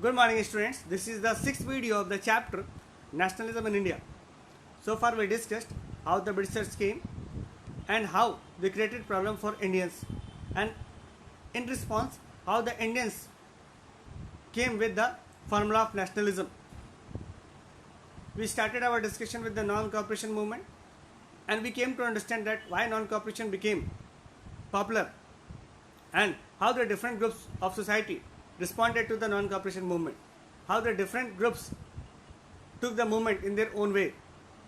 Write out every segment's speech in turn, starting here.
Good morning students, this is the sixth video of the chapter Nationalism in India. So far we discussed how the Britishers came and how they created problem for Indians, and in response how the Indians came with the formula of nationalism. We started our discussion with the non-cooperation movement, and we came to understand that why non-cooperation became popular and how the different groups of society responded to the non-cooperation movement, how the different groups took the movement in their own way.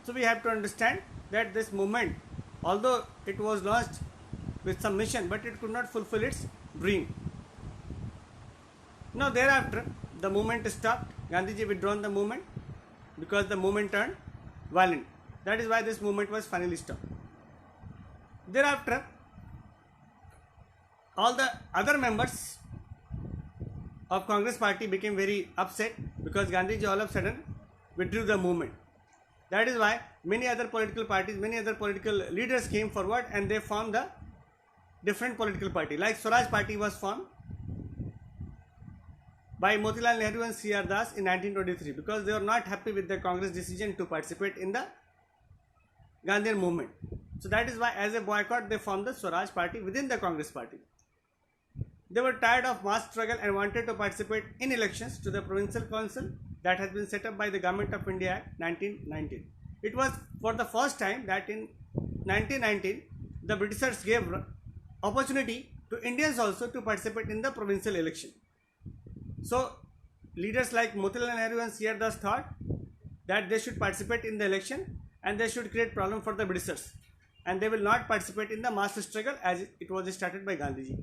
So we have to understand that this movement, although it was launched with some mission, but it could not fulfill its dream. Now thereafter the movement stopped. Gandhiji withdrawn the movement because the movement turned violent. That is why this movement was finally stopped. Thereafter all the other members of Congress party became very upset because Gandhiji all of a sudden withdrew the movement. That is why many other political parties, many other political leaders came forward and they formed the different political party. Like Swaraj Party was formed by Motilal Nehru and C.R. Das in 1923 because they were not happy with the Congress decision to participate in the Gandhian movement. So that is why as a boycott they formed the Swaraj Party within the Congress party. They were tired of mass struggle and wanted to participate in elections to the Provincial Council that has been set up by the Government of India Act 1919. It was for the first time that in 1919 the Britishers gave opportunity to Indians also to participate in the provincial election. So leaders like Motilal Nehru and C.R. Das thought that they should participate in the election and they should create problem for the Britishers, and they will not participate in the mass struggle as it was started by Gandhiji.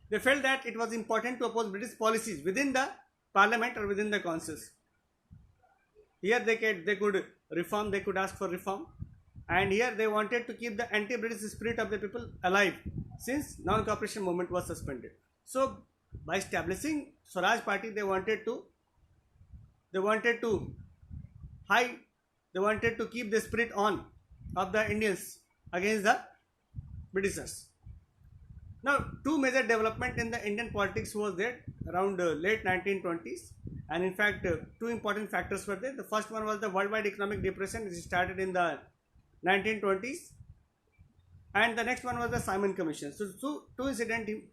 They felt that it was important to oppose British policies within the parliament or within the councils. Here they could reform, they could ask for reform, and here they wanted to keep the anti-British spirit of the people alive since non-cooperation movement was suspended. So by establishing Swaraj Party, they wanted to keep the spirit on of the Indians against the Britishers. Now, two major development in the Indian politics was there around late 1920s, and in fact, two important factors were there. The first one was the worldwide economic depression, which started in the 1920s, and the next one was the Simon Commission. So, two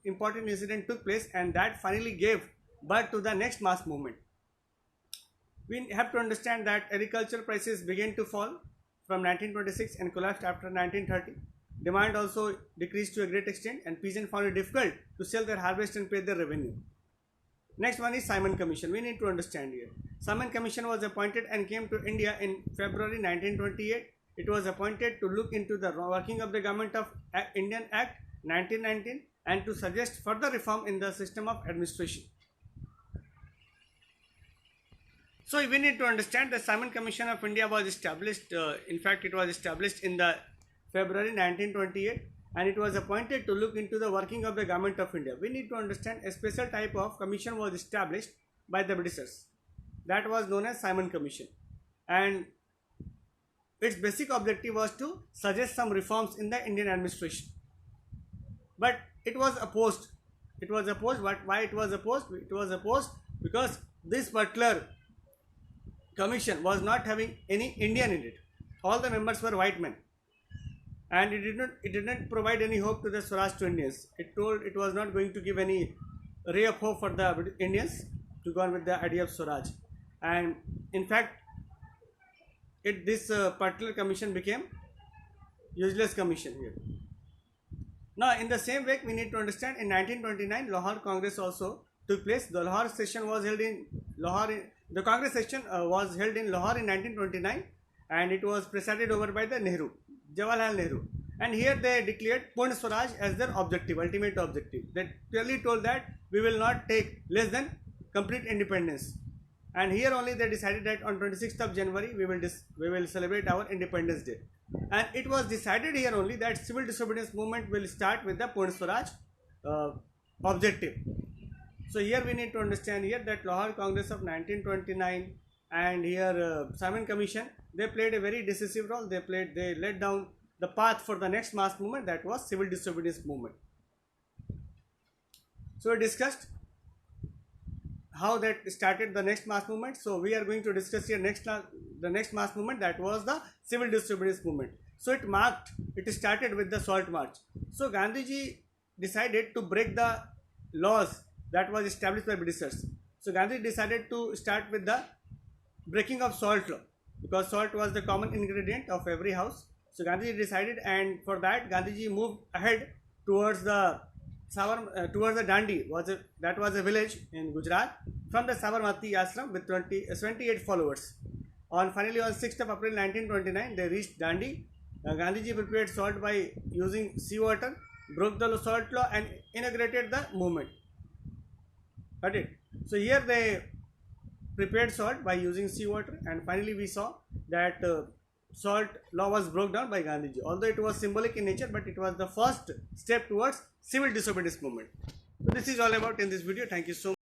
important incidents took place, and that finally gave birth to the next mass movement. We have to understand that agricultural prices began to fall from 1926 and collapsed after 1930. Demand also decreased to a great extent, and peasants found it difficult to sell their harvest and pay their revenue. Next one is Simon Commission. We need to understand here. Simon Commission was appointed and came to India in February 1928. It was appointed to look into the working of the Government of Indian Act 1919 and to suggest further reform in the system of administration. So we need to understand the Simon Commission of India was established. In fact, it was established in the February 1928, and it was appointed to look into the working of the Government of India. We need to understand a special type of commission was established by the Britishers. That was known as Simon Commission, and its basic objective was to suggest some reforms in the Indian administration. But it was opposed. It was opposed. But why it was opposed? It was opposed because this particular commission was not having any Indian in it. All the members were white men. And it did not provide any hope to the Swaraj to Indians. It told it was not going to give any ray of hope for the Indians to go on with the idea of Swaraj. And in fact, this particular commission became useless commission here. Now, in the same way, we need to understand in 1929, Lahore Congress also took place. The Lahore session was held in Lahore. The Congress session was held in Lahore in 1929, and it was presided over by the Jawaharlal Nehru, and here they declared Purna Swaraj as their objective, ultimate objective. They clearly told that we will not take less than complete independence, and here only they decided that on 26th of January we will celebrate our Independence Day, and it was decided here only that civil disobedience movement will start with the Purna Swaraj objective. So here we need to understand here that Lahore Congress of 1929 and here Simon Commission, they played a very decisive role. They laid down the path for the next mass movement, that was civil disobedience movement. So we discussed how that started the next mass movement. So we are going to discuss here the next mass movement, that was the civil disobedience movement. So it started with the salt march. So Gandhiji decided to break the laws that was established by Britishers. So Gandhi decided to start with the breaking of salt law, because salt was the common ingredient of every house. So Gandhiji decided, and for that Gandhiji moved ahead towards the towards the Dandi. That was a village in Gujarat, from the Sabarmati ashram with 28 followers. Finally on 6th of April 1929 they reached Dandi. Gandhiji prepared salt by using seawater, broke the salt law and inaugurated the movement. Got it? So here they prepared salt by using seawater, and finally we saw that salt law was broke down by Gandhiji. Although it was symbolic in nature, but it was the first step towards civil disobedience movement. So this is all about in this video. Thank you so much.